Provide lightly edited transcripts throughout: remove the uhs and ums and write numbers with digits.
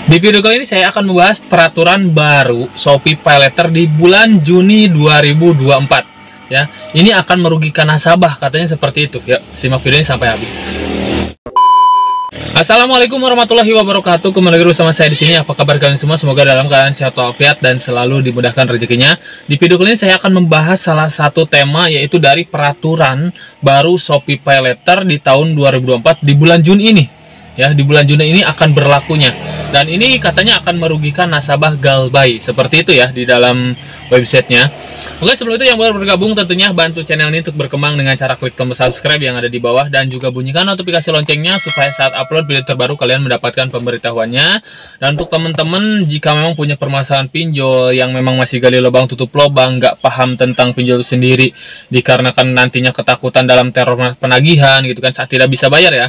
Di video kali ini saya akan membahas peraturan baru Shopee PayLater di bulan Juni 2024. Ya, ini akan merugikan nasabah, katanya seperti itu. Ya, simak videonya sampai habis. Assalamualaikum warahmatullahi wabarakatuh. Kembali lagi bersama saya di sini. Apa kabar kalian semua? Semoga dalam keadaan sehat walafiat dan selalu dimudahkan rezekinya. Di video kali ini saya akan membahas salah satu tema, yaitu dari peraturan baru Shopee PayLater di tahun 2024 di bulan Juni ini. Ya, di bulan Juni ini akan berlakunya. Dan ini katanya akan merugikan nasabah Galbay. Seperti itu ya di dalam websitenya. Oke, sebelum itu yang baru bergabung tentunya bantu channel ini untuk berkembang dengan cara klik tombol subscribe yang ada di bawah. Dan juga bunyikan notifikasi loncengnya supaya saat upload video terbaru kalian mendapatkan pemberitahuannya. Dan untuk teman-teman, jika memang punya permasalahan pinjol yang memang masih gali lubang tutup lubang, nggak paham tentang pinjol itu sendiri, dikarenakan nantinya ketakutan dalam teror penagihan gitu kan saat tidak bisa bayar ya,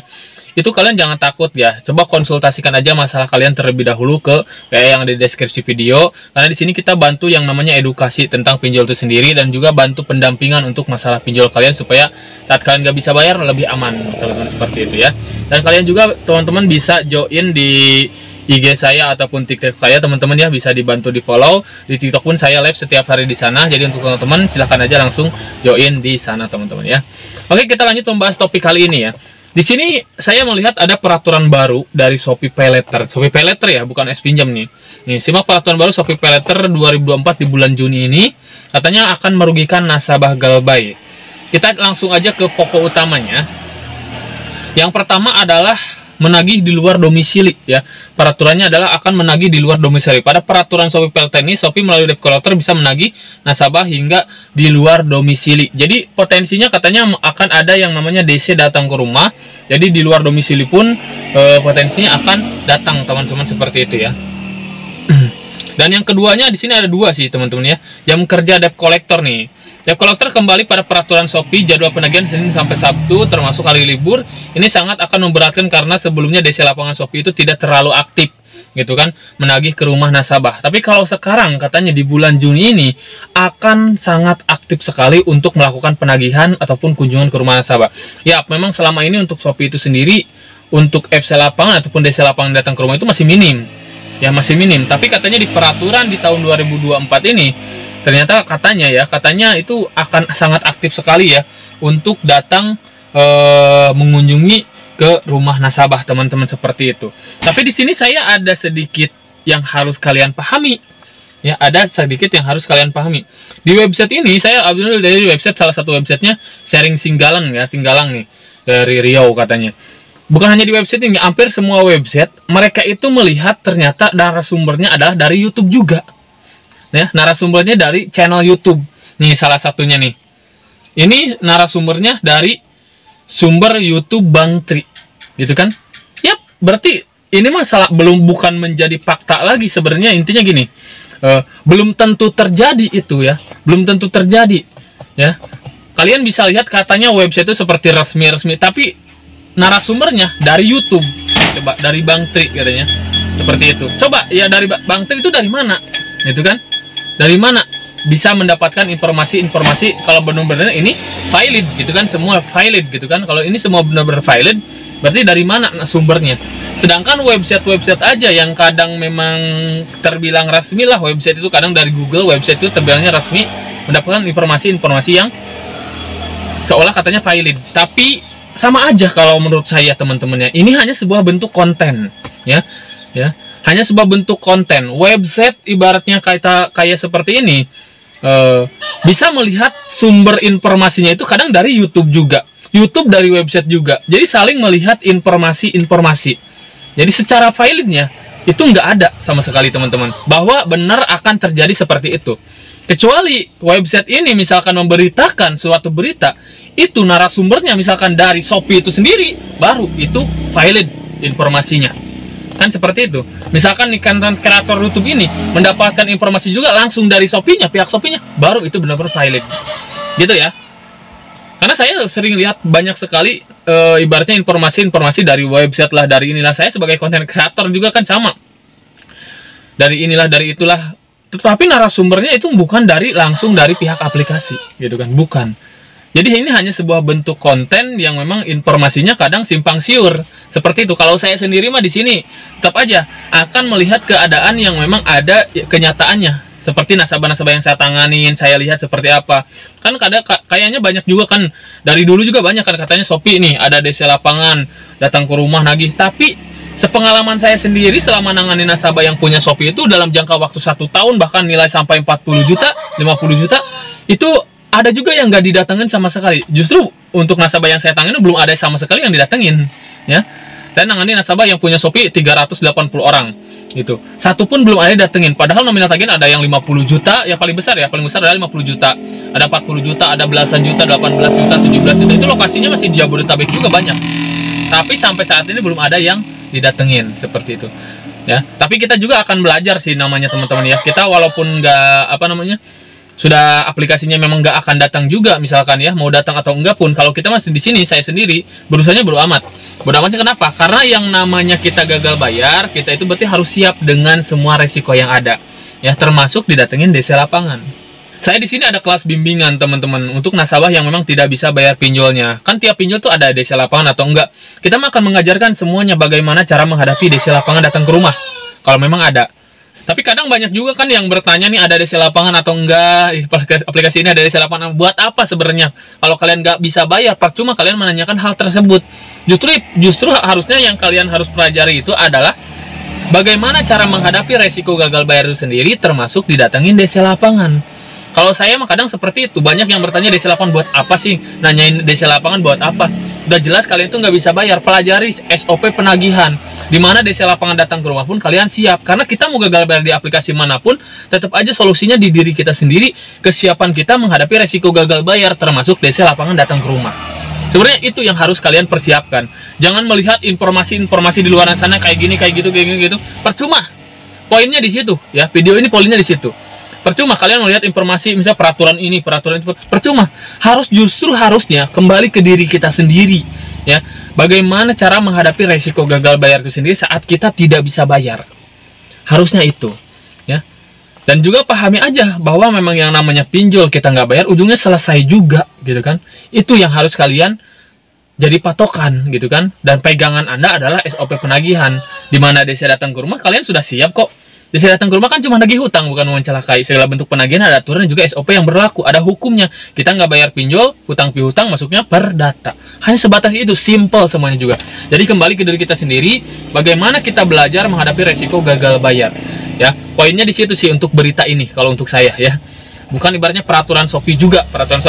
itu kalian jangan takut ya. Coba konsultasikan aja masalah kalian terlebih dahulu ke kayak yang ada di deskripsi video, karena di sini kita bantu yang namanya edukasi tentang pinjol itu sendiri dan juga bantu pendampingan untuk masalah pinjol kalian supaya saat kalian nggak bisa bayar lebih aman, teman-teman, seperti itu ya. Dan kalian juga teman-teman bisa join di IG saya ataupun TikTok saya, teman-teman ya, bisa dibantu di follow. Di TikTok pun saya live setiap hari di sana. Jadi untuk teman-teman silahkan aja langsung join di sana, teman-teman ya. Oke, kita lanjut membahas topik kali ini ya. Di sini saya melihat ada peraturan baru dari Shopee PayLater. Shopee PayLater ya, bukan S-Pinjam nih. Nih, simak peraturan baru Shopee PayLater 2024 di bulan Juni ini. Katanya akan merugikan nasabah Galbay. Kita langsung aja ke pokok utamanya. Yang pertama adalah menagih di luar domisili ya. Peraturannya adalah akan menagih di luar domisili. Pada peraturan Shopee PayLater ini, Shopee melalui debt collector bisa menagih nasabah hingga di luar domisili. Jadi potensinya katanya akan ada yang namanya DC datang ke rumah. Jadi di luar domisili pun potensinya akan datang, teman-teman, seperti itu ya. Dan yang keduanya di sini ada dua sih, teman-teman ya. Jam kerja debt collector nih. Debt collector kembali pada peraturan Shopee, jadwal penagihan Senin sampai Sabtu termasuk hari libur. Ini sangat akan memberatkan karena sebelumnya DC lapangan Shopee itu tidak terlalu aktif gitu kan, menagih ke rumah nasabah. Tapi kalau sekarang katanya di bulan Juni ini akan sangat aktif sekali untuk melakukan penagihan ataupun kunjungan ke rumah nasabah. Ya, memang selama ini untuk Shopee itu sendiri, untuk FC lapangan ataupun DC lapangan datang ke rumah itu masih minim. Ya, masih minim. Tapi katanya di peraturan di tahun 2024 ini ternyata katanya itu akan sangat aktif sekali ya untuk datang mengunjungi ke rumah nasabah, teman-teman, seperti itu. Tapi di sini saya ada sedikit yang harus kalian pahami. Ya, ada sedikit yang harus kalian pahami. Di website ini saya ambil dari website, salah satu websitenya Sharing Singgalang ya, Singgalang nih, dari Riau katanya. Bukan hanya di website ini, hampir semua website mereka itu melihat ternyata narasumbernya adalah dari YouTube juga. Ya, narasumbernya dari channel YouTube. Nih salah satunya nih. Ini narasumbernya dari sumber YouTube Bang Tri. Gitu kan? Yap, berarti ini masalah bukan menjadi fakta lagi sebenarnya. Intinya gini. Belum tentu terjadi itu ya. Belum tentu terjadi. Ya. Kalian bisa lihat katanya website itu seperti resmi-resmi, tapi narasumbernya dari YouTube. Coba dari Bang Tri katanya. Seperti itu. Coba ya, dari Bang Tri itu dari mana? Gitu kan? Dari mana bisa mendapatkan informasi kalau benar-benar ini valid gitu kan, semua valid gitu kan. Kalau ini semua benar-benar valid, berarti dari mana sumbernya? Sedangkan website aja yang kadang memang terbilang resmi lah, website itu kadang dari Google, website itu terbilangnya resmi, mendapatkan informasi yang seolah katanya valid. Tapi sama aja kalau menurut saya, teman-teman ya. Ini hanya sebuah bentuk konten ya. Hanya sebuah bentuk konten. Website ibaratnya kayak seperti ini, bisa melihat sumber informasinya itu kadang dari YouTube juga, YouTube dari website juga. Jadi saling melihat informasi. Jadi secara validnya itu nggak ada sama sekali, teman-teman, bahwa benar akan terjadi seperti itu. Kecuali website ini misalkan memberitakan suatu berita, itu narasumbernya misalkan dari Shopee itu sendiri, baru itu valid informasinya. Kan seperti itu. Misalkan nih konten kreator YouTube ini mendapatkan informasi juga langsung dari Shopee-nya, pihak Shopee-nya, baru itu benar-benar valid. Gitu ya. Karena saya sering lihat banyak sekali ibaratnya informasi dari website lah, dari inilah. Saya sebagai konten kreator juga kan sama. Dari inilah, dari itulah. Tetapi narasumbernya itu bukan langsung dari pihak aplikasi, gitu kan. Bukan. Jadi ini hanya sebuah bentuk konten yang memang informasinya kadang simpang siur. Seperti itu. Kalau saya sendiri mah di sini tetap aja akan melihat keadaan yang memang ada kenyataannya. Seperti nasabah-nasabah yang saya tanganin, saya lihat seperti apa. Kan kayaknya banyak juga kan, dari dulu juga banyak kan katanya Shopee nih, ada DC lapangan, datang ke rumah nagih. Tapi sepengalaman saya sendiri selama nangani nasabah yang punya Shopee itu dalam jangka waktu 1 tahun, bahkan nilai sampai 40 juta, 50 juta, itu ada juga yang nggak didatengin sama sekali. Justru untuk nasabah yang saya tangani belum ada sama sekali yang didatengin. Ya, saya nangani nasabah yang punya Shopee 380 orang. Gitu. Satu pun belum ada datengin. Padahal nominal tagihan ada yang 50 juta, yang paling besar adalah 50 juta. Ada 40 juta, ada belasan juta, 18 juta, 17 juta. Itu lokasinya masih di Jabodetabek juga banyak. Tapi sampai saat ini belum ada yang didatengin seperti itu. Ya, tapi kita juga akan belajar sih namanya teman-teman ya. Kita walaupun nggak sudah aplikasinya memang nggak akan datang juga misalkan ya, mau datang atau enggak pun, kalau kita masih di sini, saya sendiri berusahanya bodo amat. Bodo amatnya kenapa? Karena yang namanya kita gagal bayar, kita itu berarti harus siap dengan semua resiko yang ada ya, termasuk didatengin DC lapangan. Saya di sini ada kelas bimbingan teman-teman untuk nasabah yang memang tidak bisa bayar pinjolnya. Kan tiap pinjol tuh ada DC lapangan atau enggak. Kita akan mengajarkan semuanya bagaimana cara menghadapi DC lapangan datang ke rumah kalau memang ada. Tapi kadang banyak juga kan yang bertanya nih, ada DC lapangan atau enggak, aplikasi ini ada DC lapangan, buat apa sebenarnya? Kalau kalian nggak bisa bayar, percuma kalian menanyakan hal tersebut. Justru harusnya yang kalian harus pelajari itu adalah bagaimana cara menghadapi resiko gagal bayar itu sendiri, termasuk didatengin DC lapangan. Kalau saya mah kadang seperti itu, banyak yang bertanya DC lapangan buat apa sih? Nanyain DC lapangan buat apa? Udah jelas kalian tuh nggak bisa bayar, pelajari SOP penagihan. Dimana DC lapangan datang ke rumah pun kalian siap. Karena kita mau gagal bayar di aplikasi manapun, tetap aja solusinya di diri kita sendiri, kesiapan kita menghadapi resiko gagal bayar, termasuk DC lapangan datang ke rumah. Sebenarnya itu yang harus kalian persiapkan. Jangan melihat informasi-informasi di luar sana kayak gini, kayak gitu. Percuma. Poinnya di situ ya. Video ini poinnya di situ. Percuma kalian melihat informasi misalnya peraturan ini, peraturan itu. Percuma. Harusnya kembali ke diri kita sendiri ya. Bagaimana cara menghadapi resiko gagal bayar itu sendiri saat kita tidak bisa bayar. Harusnya itu ya. Dan juga pahami aja bahwa memang yang namanya pinjol kita nggak bayar ujungnya selesai juga gitu kan. Itu yang harus kalian jadi patokan gitu kan. Dan pegangan Anda adalah SOP penagihan. Dimana DC datang ke rumah kalian sudah siap kok. DC datang ke rumah kan cuma nagih hutang, bukan mencelakai. Segala bentuk penagihan ada aturan juga SOP yang berlaku, ada hukumnya. Kita nggak bayar pinjol, hutang piutang masuknya perdata. Hanya sebatas itu, simple semuanya juga. Jadi kembali ke diri kita sendiri, bagaimana kita belajar menghadapi resiko gagal bayar. Ya, poinnya di situ sih untuk berita ini kalau untuk saya ya. Bukan ibaratnya peraturan Shopee juga, peraturan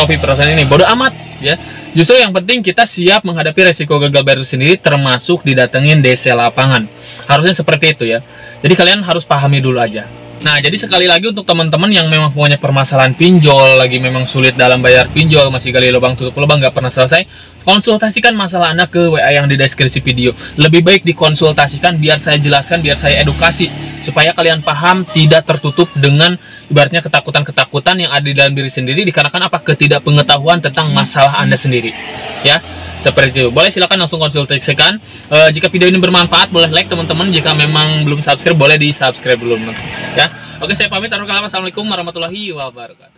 ini bodo amat ya. Justru yang penting kita siap menghadapi resiko gagal bayar itu sendiri, termasuk didatengin DC lapangan. Harusnya seperti itu ya. Jadi kalian harus pahami dulu aja. Nah, jadi sekali lagi untuk teman-teman yang memang punya permasalahan pinjol, lagi memang sulit dalam bayar pinjol, masih gali lubang tutup lubang, nggak pernah selesai, konsultasikan masalah Anda ke WA yang di deskripsi video. Lebih baik dikonsultasikan biar saya jelaskan, biar saya edukasi, supaya kalian paham, tidak tertutup dengan ibaratnya ketakutan-ketakutan yang ada di dalam diri sendiri, dikarenakan apa? Ketidakpengetahuan tentang masalah Anda sendiri. Ya. Seperti itu. Boleh silakan langsung konsultasikan. Jika video ini bermanfaat, boleh like teman-teman. Jika memang belum subscribe, boleh di subscribe dulu ya. Oke, saya pamit. Assalamualaikum warahmatullahi wabarakatuh.